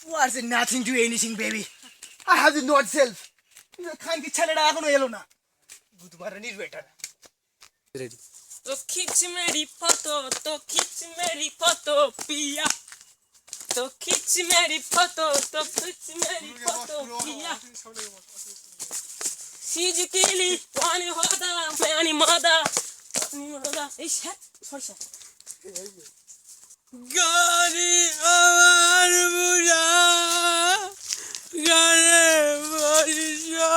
What's nothing to anything, baby? I have the not self. খান কি ছেলেটা এখনো এলো না। বুধবার নির্বেটা। Ready. तो खींच मेरी फोटो तो खींच मेरी फोटो पिया तो खींच मेरी फोटो तो खींच मेरी फोटो पिया सीज किली वानी होदा मैंने मादा इस है फर्स्ट गाड़ी आवार बुझा गाने बुझा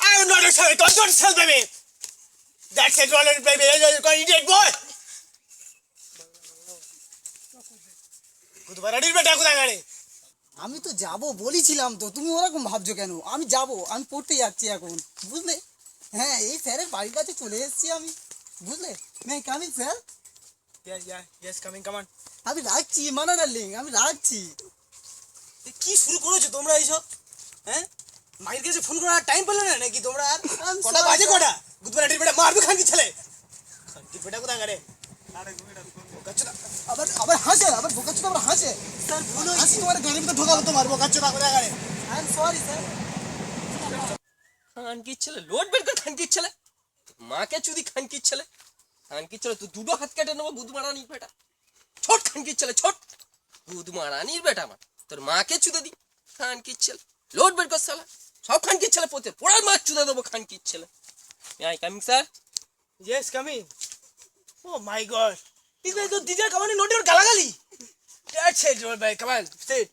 I'm not a sorry. Don't tell baby. That's it, Roland, baby. You're going to idiot boy. বুধবার নির্বেটা কোথায় গেলে? আমি তো যাব বলেছিলাম তো, তুমি ওরকম ভাবছো কেন? আমি যাব, আমি পড়তে যাচ্ছি এখন, বুঝলে? হ্যাঁ, এই স্যারের বাড়ির কাছে চলে এসেছি আমি, বুঝলে? मैं coming sir. Yes, coming, come on. আমি রাখছি মানা ডার্লিং, আমি রাখছি। কি শুরু করেছো তোমরা এইসব? হ্যাঁ, মায়ের কাছে ফোন করার টাইম পেলে না নাকি তোমরা? আর কটা বাজে কটা? বুধবার নির্বেটা মারবে খান কি ছেলে? খান কি বেটা কোথায় গেলে? আবার আবার হাসে, আবার বোকাচোদা আবার হাসে। স্যার ভুল হয়েছে, আসি তোমার গাড়ির ভিতরে ঢোকাবো তোমার বোকাচোদা কোথায় গেলে? I am sorry sir. খান কি ছেলে লোড বের করে খান কি ছেলে মাকে চুদি খান কি ছেলে তুই দুটো হাত কেটে নেবো বুধমারানির বেটা ছোট খান কি ছেলে ছোট বুধমারানির বেটা আমার তোর মাকে চুদে দি খান কি ছেলে লোড বের কর শালা সব খান কি ছেলে পোতে পোড়ার মাছ চুদে দেবো খান কি ছেলে I coming sir Yes, coming. Oh my God. This guy is DJ come on not your গালাগালি. That's it, roll back. Come on, sit.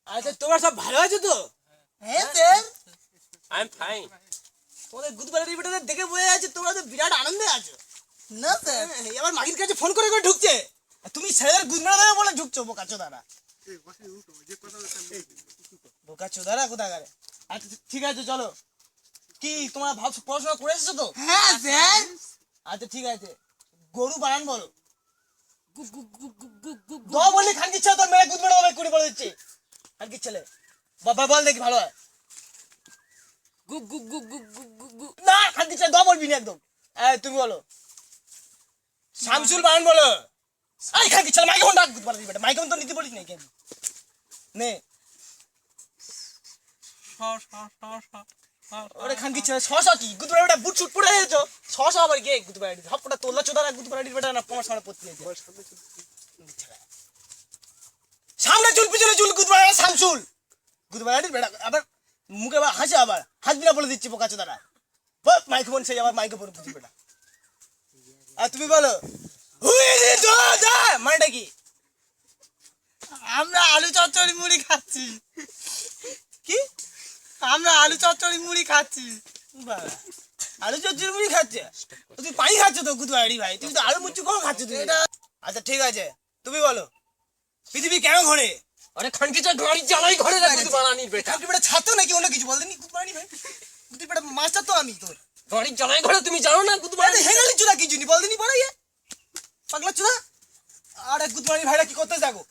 আচ্ছা তোমার সব ভালো আছে তো? হ্যাঁ স্যার। আই এম ফাইন তোমাদের গুদবাড়ির ভিডিওতে দেখে বোঝা যাচ্ছে তোমরা তো বিরাট আনন্দে আছো। না স্যার, এবার মাগির কাছে ফোন করে করে ঢুকছে। আর তুমি ছেলেদের গুদমারা দেবে বলে ঢুকছো বোকাচোদারা। বোকাচোদারা কোথায় গেলে? আচ্ছা ঠিক আছে চলো। কি তোমরা পড়াশোনা করে এসেছো তো? হ্যাঁ স্যার। আচ্ছা ঠিক আছে গরু বানান বলো দ বললি খান কি ছেলে তোর মেয়ে গুদ মেরে হবে কুড়ি বলে দিচ্ছি খান কি ছেলে বাবা বল দেখি ভালো হয় গু গু গু গু গু গু গু না খান কি ছেলে দ বলবি না একদম তুমি বলো শামসুল বানান বলো আই খান কি ছেলে মাইকে ফোন ডাক গুদ বলে দিবি মাইকে ফোন তো নিতে বলিস না কেন নে ওরে খান কি ছেলে শশা কি গুদ বলে বুট শুট পড়ে গেছো শশা আবার কে গুদ বলে সবটা তোলা চোদা গুদ বলে বেটা না তোমার সামনে পড়তে আছে সামনে চুল পিছনে চুল গুদ বলে শামসুল গুদ বলে বেটা আবার মুখে আবার হাসে আবার হাসবি না বলে দিচ্ছি বোকা চোদারা বল মাইক্রোফোন সেই আবার মাইক্রোফোন বুঝি বেটা আর তুমি বলো হুই রে দা মানেটা কি আমরা আলু চচ্চড়ি মুড়ি খাচ্ছি। কি আমরা আলু চচ্চড়ি মুড়ি খাচ্ছি। বাবা আলু চচ্চড়ি মুড়ি খাচ্ছে তুই পানি খাচ্ছ তো গুদ বাড়ি ভাই তুমি তো আলু মুচ্ছু কম খাচ্ছ তুমি আচ্ছা ঠিক আছে তুমি বলো পৃথিবী কেন ঘোরে আরে খান কি ছেলে গাড়ি চালাই ঘরে না বুধমারানির বেটা খানকি বেটা ছাত্র নাকি অন্য কিছু বলতেনি গুদ বাড়ি ভাই গুদ বেটা মাস্টার তো আমি তোর গাড়ি চালাই ঘরে তুমি জানো না বুধমারানি হেগালি চুদা কিছু নি বলতেনি পড়াইয়ে পাগলা চুদা আরে গুদ বাড়ি ভাইরা কি করতে যাগো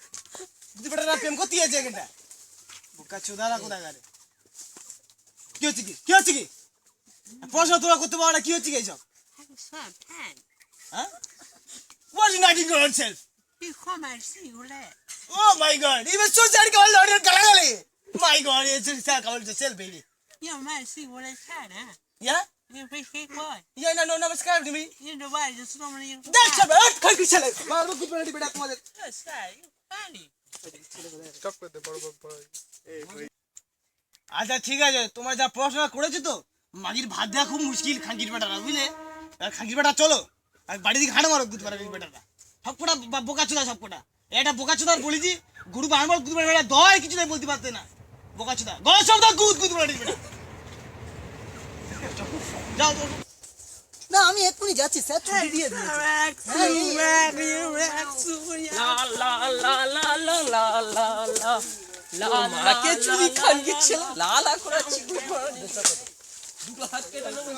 গুদ বেটা না প্রেম করতে আছে এখানটা বোকা চুদারা কোথায় গেলে কি হচ্ছে কি পয়সা তোলা করতে পারো না কি হচ্ছে কি এইসব হ্যাঁ What is not in your own self? You come and see you let. Oh my God! Even so sad come on, galangali. My God, it's just sad come on yourself, baby. You might see what I can, huh? Yeah? You appreciate what? Yeah, no, namaskar to me. You know why? Just normally you. That's a bad country chale. Marbo good badi beda তোমাদের That's right. You funny. আচ্ছা ঠিক আছে তোমার যা পড়াশোনা করেছো তো মাগির ভাত দেওয়া খুব মুশকিল খাঙ্কির বেটারা বুঝলে আর খাঙ্কির বেটা চলো আর বাড়ি দিকে হাঁটা মারো গুদ পাড়ার বেটারা সবকটা বোকাচোদা সবকটা এটা বোকাচোদার বলেছি গুরু বানবার গুদ বেটা দয় কিছু নাই বলতে পারতে না বোকাচোদা গ শব্দ গুদ পাড়ার বেটা যাও না আমি এক্ষুনি যাচ্ছি স্যার, ছুটি দিয়ে দিয়েছি। লা লা লা লা লা লা লা লা লা মাকে চুরি খান কি ছেলে লা লা করাচ্ছি বুধমারানি দুটো হাত কেটে নেবো